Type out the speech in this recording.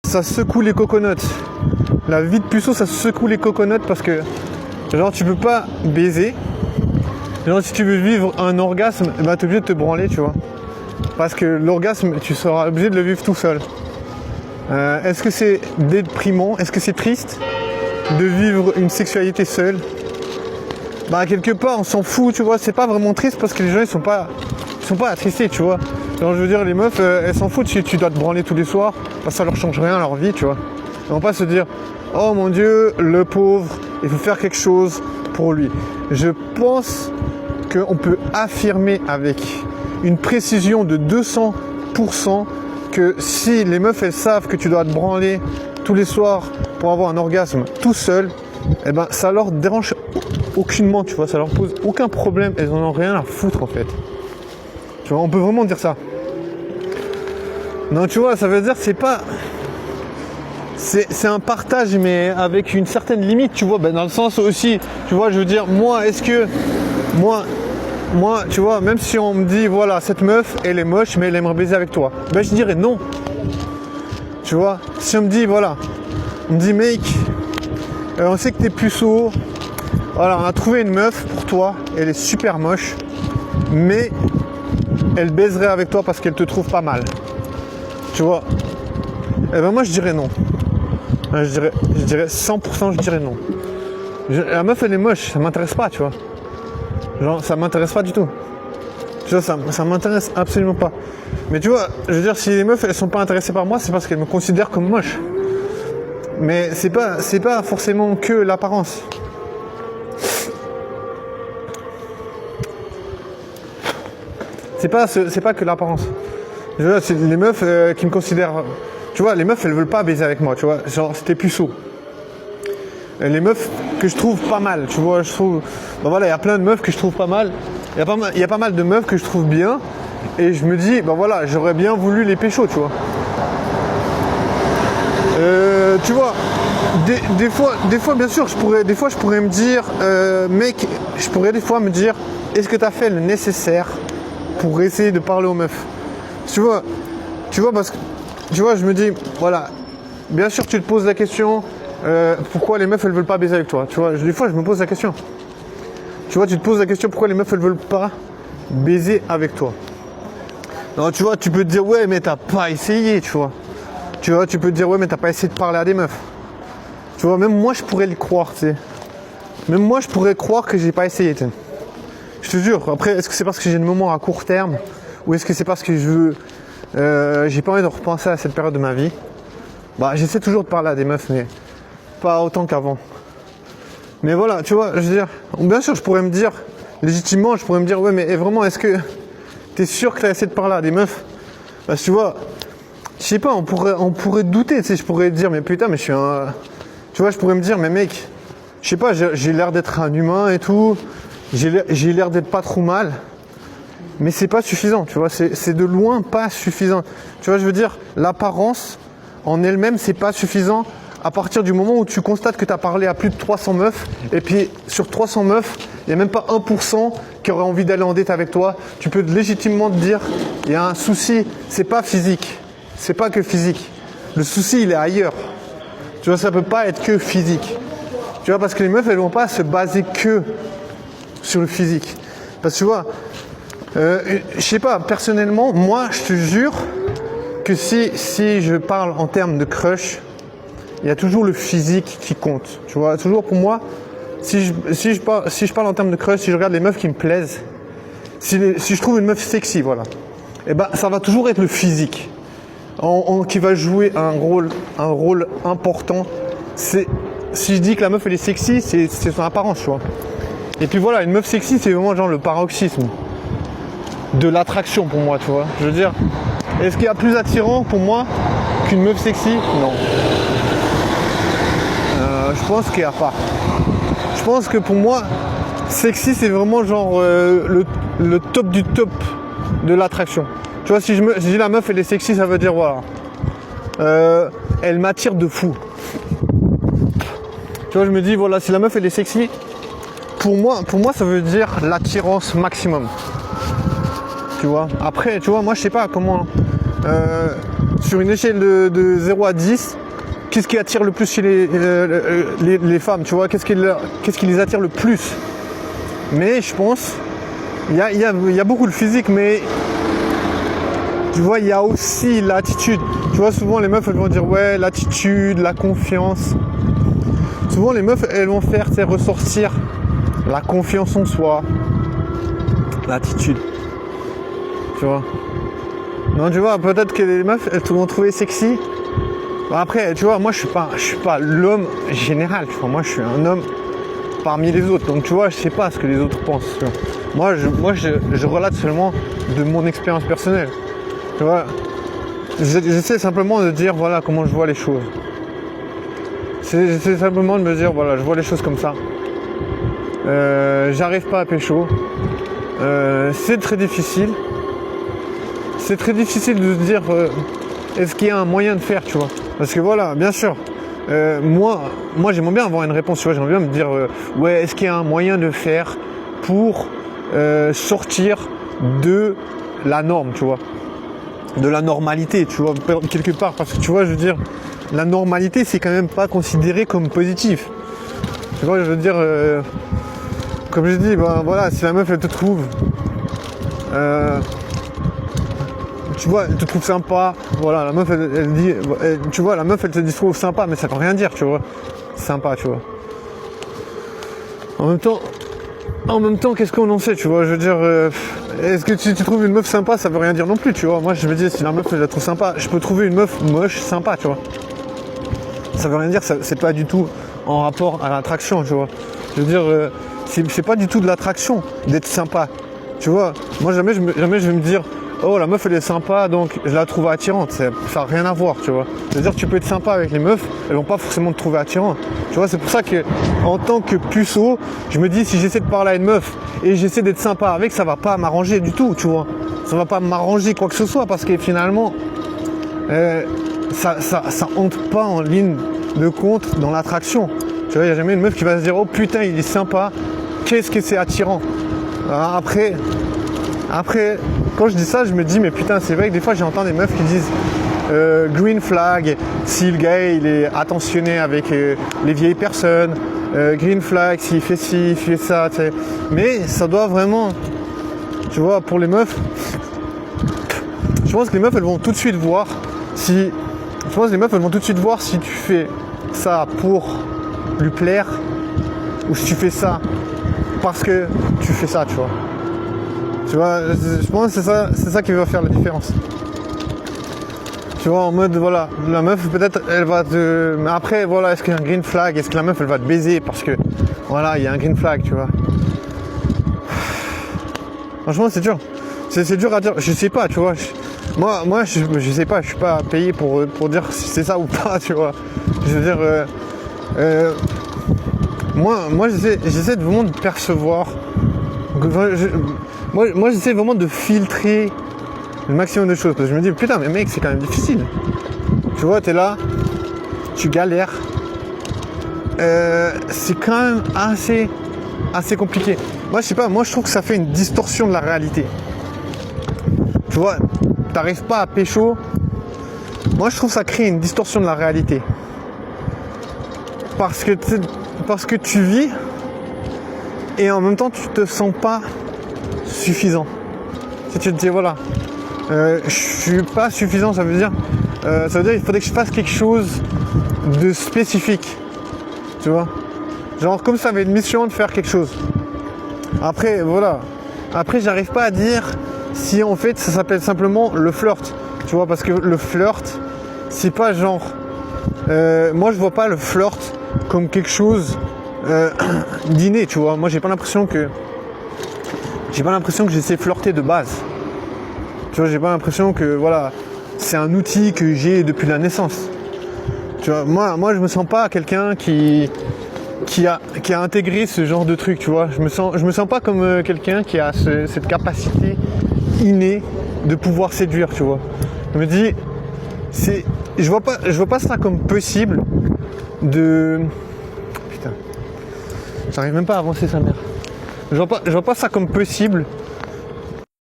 ça secoue les coconuts. La vie de puceau, ça secoue les coconuts parce que, genre, tu peux pas baiser. Genre, si tu veux vivre un orgasme, bah, t'es obligé de te branler, tu vois. Parce que l'orgasme, tu seras obligé de le vivre tout seul. Est-ce que c'est déprimant? Est-ce que c'est triste de vivre une sexualité seule? Bah, quelque part, on s'en fout, tu vois. C'est pas vraiment triste parce que les gens, ils sont pas attristés, tu vois. Genre, je veux dire, les meufs, elles s'en foutent si tu dois te branler tous les soirs, parce que ça leur change rien à leur vie, tu vois. Ils vont pas se dire, oh mon Dieu, le pauvre, il faut faire quelque chose pour lui. Je pense qu'on peut affirmer avec une précision de 200% que si les meufs, elles savent que tu dois te branler tous les soirs pour avoir un orgasme tout seul, eh ben, ça leur dérange aucunement, tu vois, ça leur pose aucun problème, elles en ont rien à foutre en fait. Tu vois, on peut vraiment dire ça. Non, tu vois, ça veut dire c'est pas... C'est un partage, mais avec une certaine limite, tu vois, ben dans le sens aussi, tu vois, je veux dire, moi, est-ce que... Moi, tu vois, même si on me dit, voilà, cette meuf, elle est moche, mais elle aimerait baiser avec toi, ben je dirais non. Tu vois, si on me dit, voilà, on me dit, mec, on sait que t'es puceau, voilà, on a trouvé une meuf pour toi, elle est super moche, mais elle baiserait avec toi parce qu'elle te trouve pas mal. Tu vois, eh ben moi je dirais non. Je dirais 100%, je dirais non. La meuf elle est moche, ça m'intéresse pas, tu vois. Genre ça m'intéresse pas du tout. Tu vois, ça m'intéresse absolument pas. Mais tu vois, je veux dire, si les meufs elles sont pas intéressées par moi, c'est parce qu'elles me considèrent comme moche. Mais c'est pas forcément que l'apparence. C'est pas que l'apparence. Je veux dire, c'est les meufs qui me considèrent... Tu vois, les meufs, elles veulent pas baiser avec moi, tu vois. Genre, c'était puceau. Les meufs que je trouve pas mal, tu vois, je trouve... Ben voilà, il y a plein de meufs que je trouve pas mal. Il y a pas mal de meufs que je trouve bien. Et je me dis, ben voilà, j'aurais bien voulu les pécho, tu vois. Tu vois, des fois, bien sûr, je pourrais me dire, mec, je pourrais des fois me dire, est-ce que tu as fait le nécessaire pour essayer de parler aux meufs? Tu vois, parce que, tu vois, je me dis, voilà, bien sûr, tu te poses la question, pourquoi les meufs, elles veulent pas baiser avec toi? Tu vois, des fois, je me pose la question. Tu vois, tu te poses la question, pourquoi les meufs, elles veulent pas baiser avec toi? Non, tu vois, tu peux te dire, ouais, mais t'as pas essayé, tu vois. Tu vois, tu peux te dire, ouais, mais t'as pas essayé de parler à des meufs. Tu vois, même moi, je pourrais le croire, tu sais. Même moi, je pourrais croire que j'ai pas essayé, tu sais. Je te jure. Après, est-ce que c'est parce que j'ai une mémoire à court terme ou est-ce que c'est parce que je veux... j'ai pas envie de repenser à cette période de ma vie. Bah, j'essaie toujours de parler à des meufs, mais pas autant qu'avant. Mais voilà, tu vois, je veux dire... Bien sûr, je pourrais me dire, légitimement, je pourrais me dire, ouais, mais vraiment, est-ce que t'es sûr que t'as essayé de parler à des meufs? Bah, tu vois... Je sais pas, on pourrait douter, tu sais, je pourrais dire, mais putain, mais je suis un... Tu vois, je pourrais me dire, mais mec, je sais pas, j'ai l'air d'être un humain et tout, j'ai l'air d'être pas trop mal, mais c'est pas suffisant, tu vois, c'est de loin pas suffisant. Tu vois, je veux dire, l'apparence en elle-même, c'est pas suffisant à partir du moment où tu constates que tu as parlé à plus de 300 meufs, et puis sur 300 meufs, il n'y a même pas 1% qui aurait envie d'aller en date avec toi. Tu peux légitimement te dire, il y a un souci, c'est pas physique. C'est pas que physique. Le souci, il est ailleurs. Tu vois, ça peut pas être que physique. Tu vois, parce que les meufs, elles vont pas se baser que sur le physique. Parce que tu vois, je sais pas, personnellement, moi, je te jure que si je parle en termes de crush, il y a toujours le physique qui compte. Tu vois, toujours pour moi, si je parle en termes de crush, si je regarde les meufs qui me plaisent, si je trouve une meuf sexy, voilà, et ben ça va toujours être le physique. Qui va jouer un rôle important. Si je dis que la meuf elle est sexy, c'est son apparence, tu vois. Et puis voilà, une meuf sexy, c'est vraiment genre le paroxysme de l'attraction pour moi, tu vois. Je veux dire, est-ce qu'il y a plus attirant pour moi qu'une meuf sexy? Non. Je pense qu'il n'y a pas. Je pense que pour moi, sexy, c'est vraiment genre le top du top de l'attraction. Tu vois, si je dis la meuf elle est sexy, ça veut dire voilà, elle m'attire de fou. Tu vois, je me dis voilà, si la meuf elle est sexy, pour moi ça veut dire l'attirance maximum. Tu vois. Après, tu vois, moi je sais pas comment. sur une échelle de 0 à 10, qu'est-ce qui attire le plus chez les femmes, tu vois, qu'est-ce qui les attire le plus? Mais je pense, il y a beaucoup de physique, mais tu vois, il y a aussi l'attitude. Tu vois, souvent les meufs, elles vont dire, ouais, l'attitude, la confiance. Souvent les meufs, elles vont faire ressortir la confiance en soi, l'attitude. Tu vois. Non, tu vois, peut-être que les meufs, elles te vont trouver sexy. Bon, après, tu vois, moi, je suis pas l'homme général. Tu vois, moi, je suis un homme parmi les autres. Donc, tu vois, je sais pas ce que les autres pensent. Tu vois. Moi, je relate seulement de mon expérience personnelle. Tu vois, j'essaie simplement de dire, voilà, comment je vois les choses. J'essaie simplement de me dire, voilà, je vois les choses comme ça. J'arrive pas à pécho. C'est très difficile. C'est très difficile de se dire est-ce qu'il y a un moyen de faire, tu vois. Parce que voilà, bien sûr, moi j'aimerais bien avoir une réponse, tu vois. J'aimerais bien me dire ouais, est-ce qu'il y a un moyen de faire pour sortir de la norme, tu vois, de la normalité, tu vois, quelque part. Parce que tu vois, je veux dire, la normalité, c'est quand même pas considéré comme positif. Tu vois, je veux dire, comme je dis, ben voilà, si la meuf elle te trouve tu vois, elle te trouve sympa, voilà, la meuf elle dit, tu vois, la meuf elle te dit trouve sympa, mais ça veut rien dire, tu vois, sympa, tu vois. En même temps, qu'est-ce qu'on en sait, tu vois, je veux dire, est-ce que si tu trouves une meuf sympa, ça veut rien dire non plus, tu vois. Moi je me dis, si la meuf je la trouve sympa, je peux trouver une meuf moche, sympa, tu vois. Ça veut rien dire, c'est pas du tout en rapport à l'attraction, tu vois. Je veux dire, c'est pas du tout de l'attraction d'être sympa, tu vois. Moi jamais je vais me dire, oh la meuf elle est sympa donc je la trouve attirante, ça n'a rien à voir, tu vois. C'est-à-dire que tu peux être sympa avec les meufs, elles vont pas forcément te trouver attirante. Tu vois, c'est pour ça que en tant que puceau, je me dis si j'essaie de parler à une meuf et j'essaie d'être sympa avec, ça va pas m'arranger du tout, tu vois. Ça va pas m'arranger quoi que ce soit parce que finalement ça entre pas en ligne de compte dans l'attraction. Tu vois, il n'y a jamais une meuf qui va se dire oh putain il est sympa, qu'est-ce que c'est attirant. Alors après, quand je dis ça, je me dis, mais putain, c'est vrai que des fois, j'entends des meufs qui disent green flag, si le gars, il est attentionné avec les vieilles personnes, green flag, s'il fait ci, il fait ça, tu sais. Mais ça doit vraiment, tu vois, pour les meufs, je pense que les meufs, elles vont tout de suite voir si tu fais ça pour lui plaire ou si tu fais ça parce que tu fais ça, tu vois. Tu vois, je pense que c'est ça qui va faire la différence. Tu vois, en mode, voilà, la meuf, peut-être, elle va te... Mais après, voilà, est-ce qu'il y a un green flag? Est-ce que la meuf, elle va te baiser? Parce que, voilà, il y a un green flag, tu vois. Franchement, c'est dur. C'est dur à dire. Je sais pas, tu vois. Moi, je sais pas, je suis pas payé pour dire si c'est ça ou pas, tu vois. Je veux dire... moi j'essaie de vraiment de percevoir... Moi, j'essaie vraiment de filtrer le maximum de choses. Parce que je me dis, putain, mais mec, c'est quand même difficile. Tu vois, t'es là, tu galères. C'est quand même assez compliqué. Moi, je sais pas, moi, je trouve que ça fait une distorsion de la réalité. Tu vois, t'arrives pas à pécho. Moi, je trouve que ça crée une distorsion de la réalité. Parce que tu vis et en même temps, tu te sens pas suffisant. Si tu te dis voilà, je suis pas suffisant, ça veut dire il faudrait que je fasse quelque chose de spécifique, tu vois, genre comme ça avait une mission de faire quelque chose. Après voilà, j'arrive pas à dire si en fait ça s'appelle simplement le flirt, tu vois, parce que le flirt c'est pas genre moi je vois pas le flirt comme quelque chose d'inné, tu vois. Moi j'ai pas l'impression que je sais flirter de base. Tu vois, j'ai pas l'impression que voilà, c'est un outil que j'ai depuis la naissance. Tu vois, moi je me sens pas quelqu'un qui a intégré ce genre de truc, tu vois. Je me sens pas comme quelqu'un qui a cette capacité innée de pouvoir séduire, tu vois. Je me dis je vois pas ça comme possible de... Putain. J'arrive même pas à avancer sa mère. Je vois pas ça comme possible